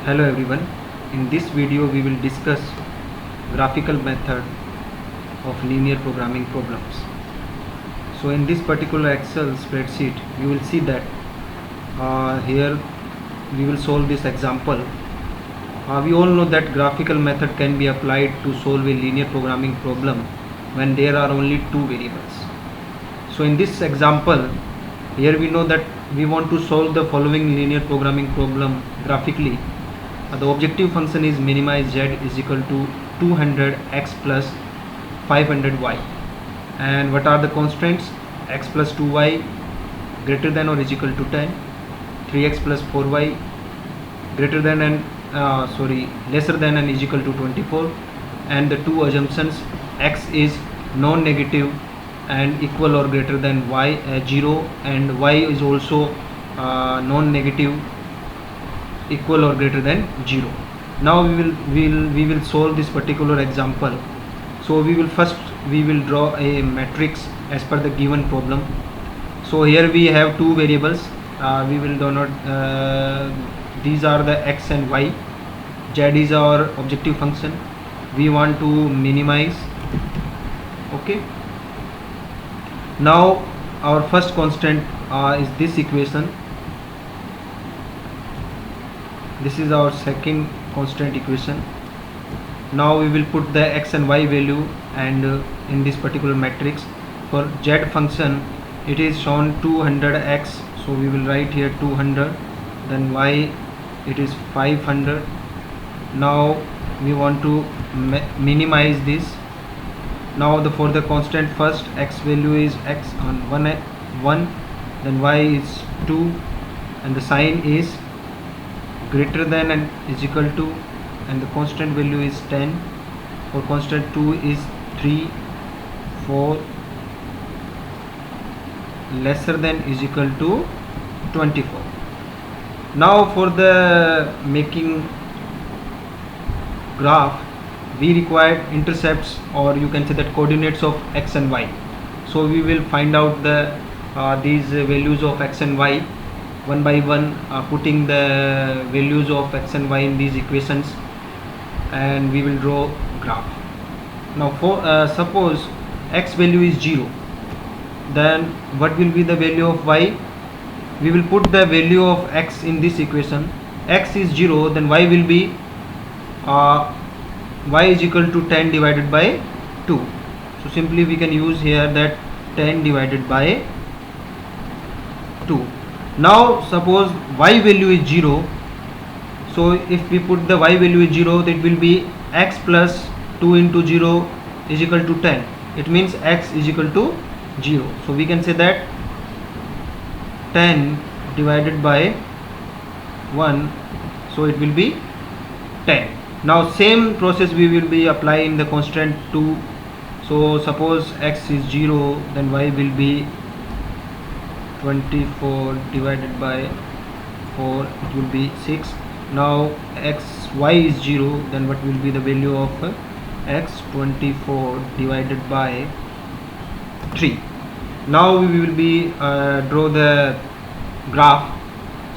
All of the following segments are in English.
Hello everyone. In this video we will discuss graphical method of linear programming problems. So in this particular Excel spreadsheet you will see that here we will solve this example. We all know that graphical method can be applied to solve a linear programming problem when there are only two variables. So in this example here we know that we want to solve the following linear programming problem graphically. The objective function is minimize z is equal to 200x plus 500y, and what are the constraints? X plus 2y greater than or is equal to 10, 3x plus 4y greater than and lesser than and is equal to 24, and the two assumptions x is non-negative and equal or greater than y 0 and y is also non-negative equal or greater than 0. Now we will solve this particular example. So we will draw a matrix as per the given problem. So here we have two variables. We will denote these are the x and y. Z is our objective function. We want to minimize. Okay. Now our first constant is this equation. This is our second constant equation. Now we will put the x and y value, and in this particular matrix for z function it is shown 200x, so we will write here 200, then y it is 500. Now we want to minimize this. Now for the constant, first x value is x on 1, then y is 2, and the sign is greater than and is equal to, and the constant value is 10. For constant 2 is 3, 4, lesser than is equal to 24. Now for the making graph we require intercepts, or you can say that coordinates of x and y. So we will find out the these values of x and y one by one, putting the values of x and y in these equations, and we will draw graph. Now for suppose x value is 0, then what will be the value of y? We will put the value of x in this equation. X is 0, then y will be y is equal to 10 divided by 2. So simply we can use here that 10 divided by 2. Now suppose y value is 0, so if we put the y value is 0, that will be x plus 2 into 0 is equal to 10. It means x is equal to 0. So we can say that 10 divided by 1, so it will be 10. Now same process we will be applying the constant 2. So suppose x is 0, then y will be 24 divided by 4, it will be 6. Now y is 0, then what will be the value of x? 24 divided by 3. Now we will be draw the graph.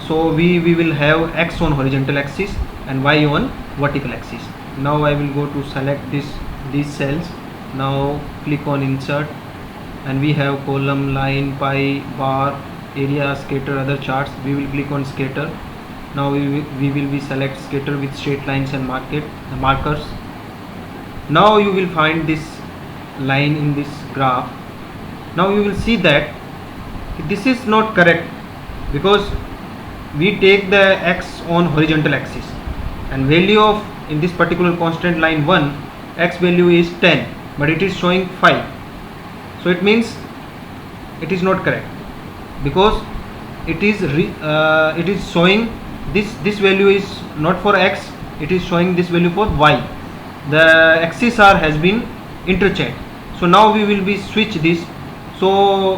So we will have x on horizontal axis and y on vertical axis. Now I will go to select these cells. Now click on insert, and we have column, line, pie, bar, area, scatter, other charts. We will click on scatter. Now we will be select scatter with straight lines and markers. Now you will find this line in this graph. Now you will see that this is not correct, because we take the x on horizontal axis, and value of in this particular constant line 1, x value is 10, but it is showing 5. So it means it is not correct, because it is showing this value is not for x, it is showing this value for y. The axis has been interchanged. So now we will be switch this. So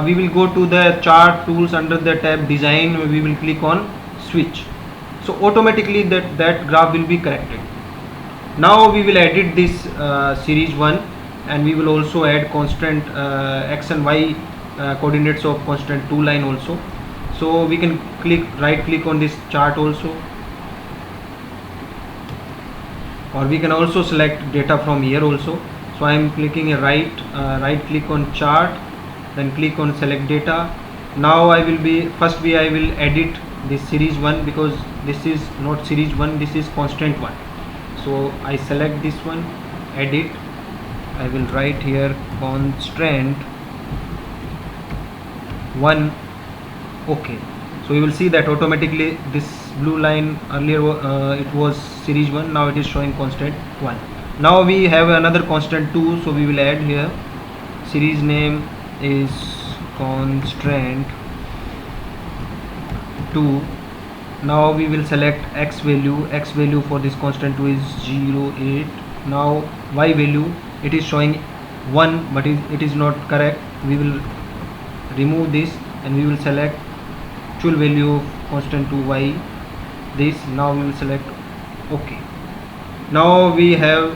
we will go to the chart tools, under the tab design we will click on switch. So automatically that graph will be corrected. Now we will edit this series 1, and we will also add constant x and y coordinates of constant 2 line also. So we can right click on this chart also, or we can also select data from here also. So I am clicking a right click on chart, then click on select data. Now I will be I will edit this series 1, because this is not series 1, this is constant 1. So I select this one, edit. I will write here constant 1. Okay, so you will see that automatically this blue line, earlier it was series 1, now it is showing constant 1. Now we have another constant 2, so we will add here. Series name is constant 2. Now we will select x value for this constant 2 is 0.8. now y value, it is showing 1, but it is not correct. We will remove this and we will select actual value of constant 2 y, this. Now we will select OK. Now we have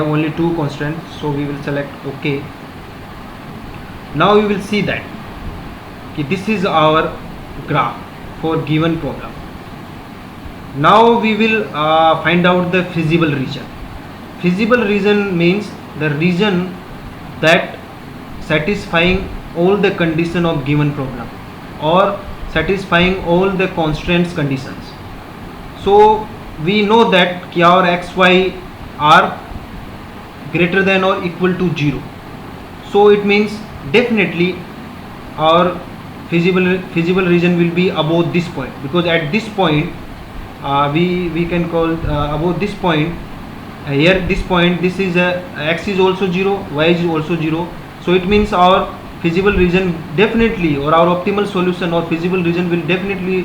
only 2 constants, so we will select OK. Now we will see that this is our graph for given problem. Now we will find out the feasible region. Feasible region means the region that satisfying all the condition of given problem, or satisfying all the constraints conditions. So we know that our xy are greater than or equal to 0. So it means definitely our feasible region will be above this point, because at this point we can call above this point, here this point, this is x is also 0, y is also 0. So it means our feasible region definitely, or our optimal solution or feasible region will definitely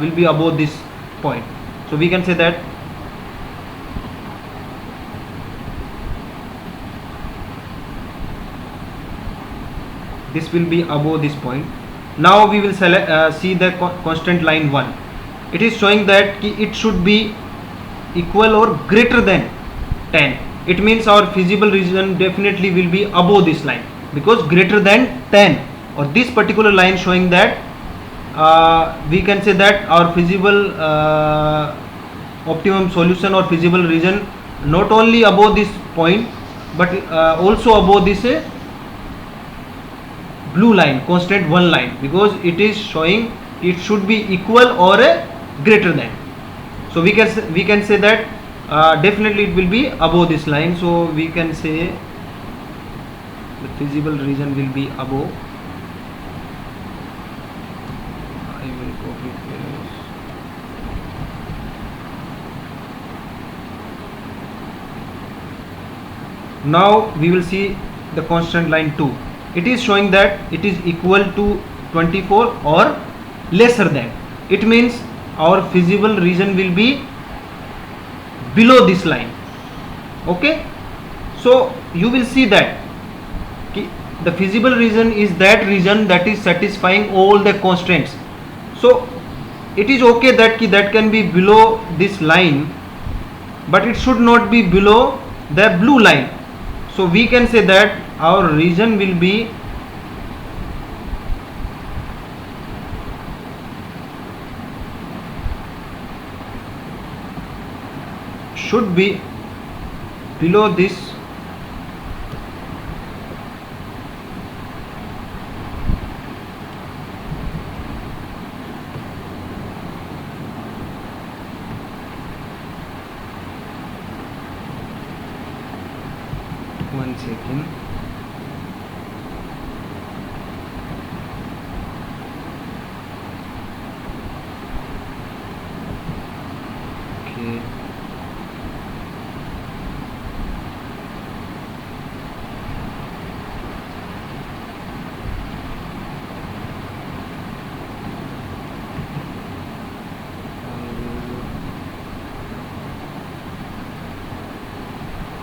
will be above this point. So we can say that this will be above this point. Now we will select see the constant line 1. It is showing that it should be equal or greater than 10. It means our feasible region definitely will be above this line, because greater than 10, or this particular line showing that we can say that our feasible optimum solution or feasible region not only above this point, but also above this blue line, constant 1 line, because it is showing it should be equal or greater than. So we can say that definitely it will be above this line. So we can say the feasible region will be above. I will copy this. Now we will see the constant line 2. It is showing that it is equal to 24 or lesser than. It means our feasible region will be below this line. Okay, so you will see that the feasible region is that region that is satisfying all the constraints. So it is okay that that can be below this line, but it should not be below the blue line. So we can say that our region will be should be below this one second. Okay.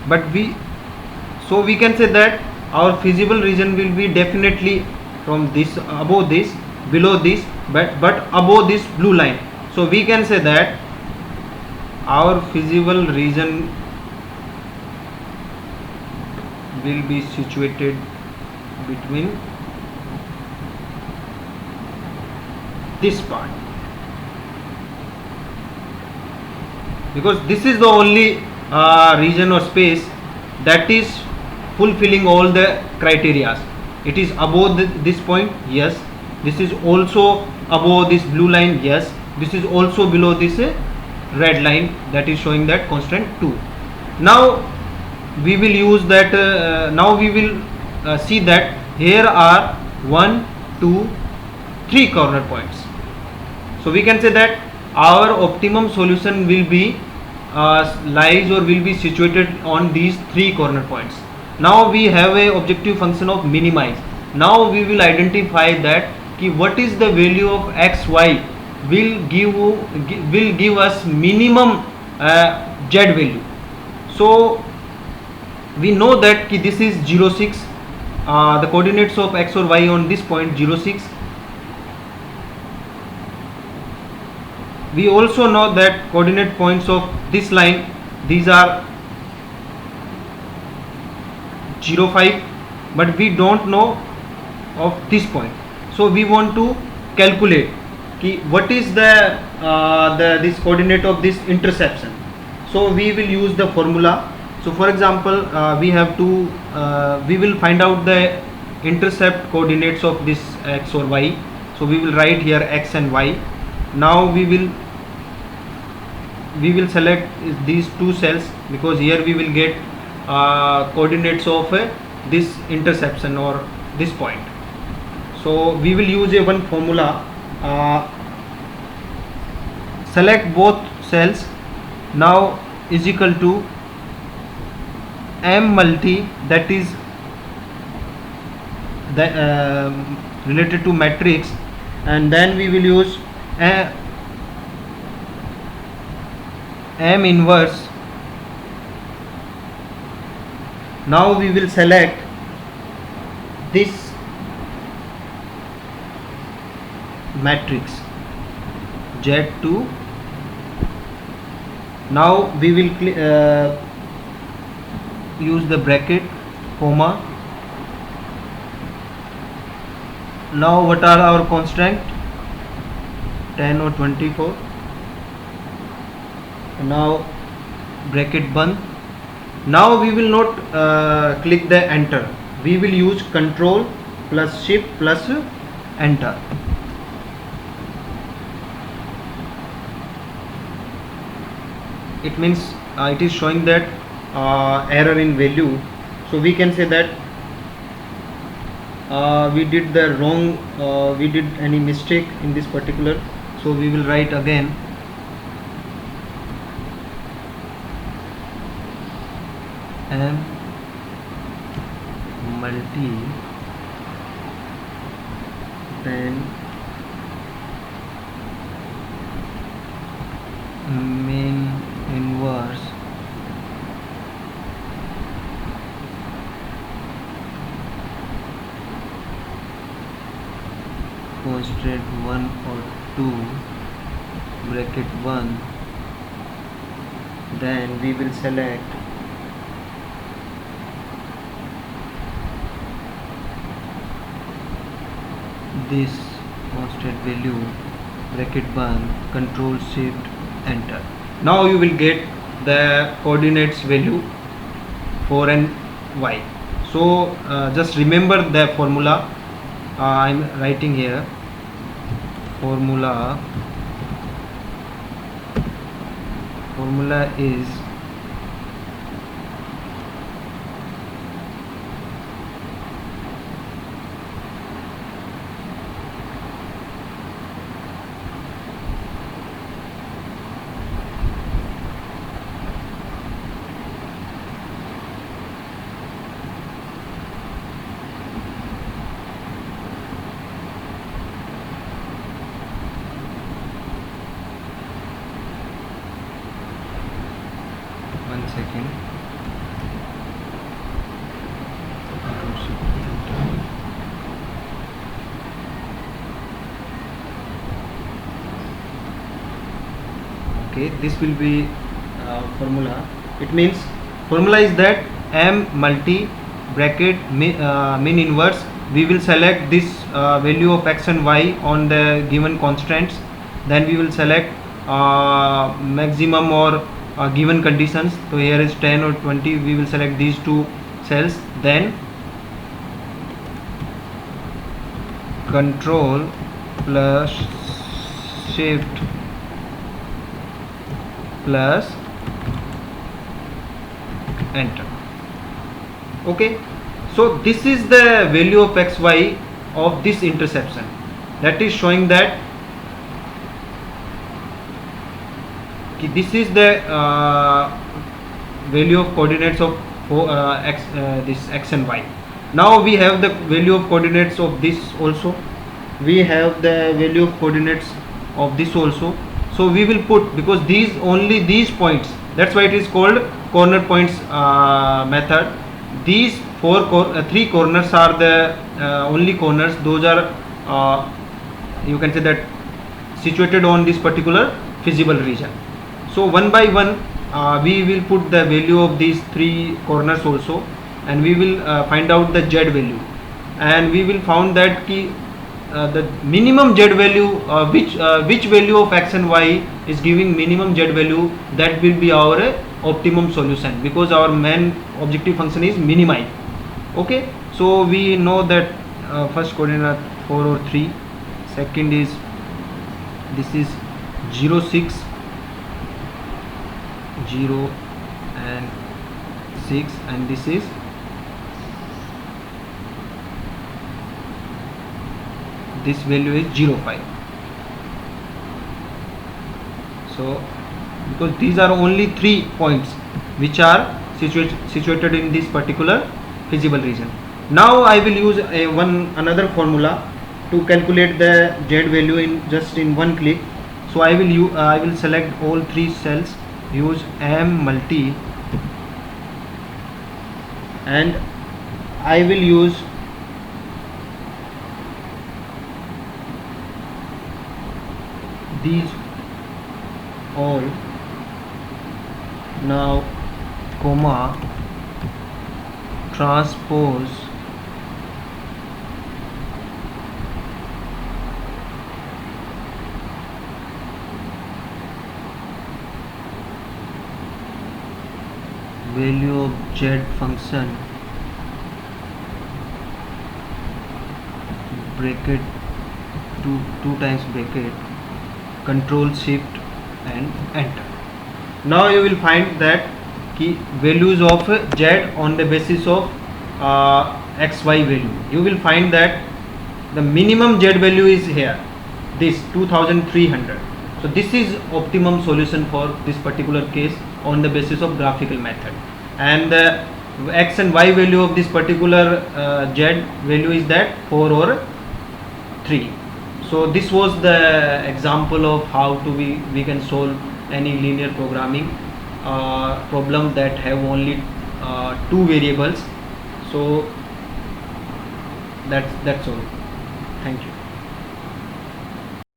But we can say that our feasible region will be definitely from this, above this, below this, but above this blue line. So we can say that our feasible region will be situated between this part, because this is the only region or space that is fulfilling all the criteria. It is above this point, yes. This is also above this blue line, yes. This is also below this red line, that is showing that constant 2. Now we will use that, now we will see that here are 1, 2, 3 corner points. So we can say that our optimum solution will be lies or will be situated on these 3 corner points. Now we have a objective function of minimize. Now we will identify that what is the value of x, y will give us minimum z value. So we know that this is 0, 6, the coordinates of x or y on this point 0, 6. We also know that coordinate points of this line, these are 0, 5, but we don't know of this point. So we want to calculate what is the this coordinate of this intersection. So we will use the formula. So for example, we have to we will find out the intercept coordinates of this x or y. So we will write here x and y. Now we will select these 2 cells, because here we will get coordinates of this intersection or this point. So we will use a one formula, select both cells. Now is equal to m multi, that is the related to matrix, and then we will use m inverse. Now we will select this matrix Z2. Now we will use the bracket, comma. Now what are our constant? 10 or 24. Now bracket band. Now we will not click the enter. We will use control plus shift plus enter. It means it is showing that error in value. So we can say that we did the wrong, we did any mistake in this particular. So we will write again m multi, then mean inverse constant 1 or 2 bracket 1. Then we will select this constant value bracket 1, control shift enter. Now you will get the coordinates value for and y. So just remember the formula. I am writing here formula is second. Okay, this will be formula. It means formula is that m multi bracket mean inverse. We will select this value of x and y on the given constants. Then we will select maximum or given conditions. So here is 10 or 20, we will select these two cells, then control plus shift plus enter. Okay, so this is the value of xy of this interception, that is showing that this is the value of coordinates of this x and y. Now we have the value of coordinates of this also, we have the value of coordinates of this also. So we will put, because these only these points, that's why it is called corner points method. These three corners are the only corners, those are you can say that situated on this particular feasible region. So one by one we will put the value of these three corners also, and we will find out the z value, and we will found that the minimum z value, which value of x and y is giving minimum z value, that will be our optimum solution, because our main objective function is minimize. Okay, so we know that first coordinate 4 or 3, second is this is 0 6 0 and 6, and this is this value is 0 5. So because these are only 3 points which are situated in this particular feasible region. Now I will use another formula to calculate the z value in one click. So I will select all 3 cells, use m multi, and I will use these all. Now comma transpose value of z function bracket two times bracket, control shift and enter. Now you will find that key values of z on the basis of xy value. You will find that the minimum z value is here, this 2300. So this is optimum solution for this particular case on the basis of graphical method, and the x and y value of this particular z value is that 4 or 3. So this was the example of how to we can solve any linear programming problem that have only 2 variables. So that's all. Thank you.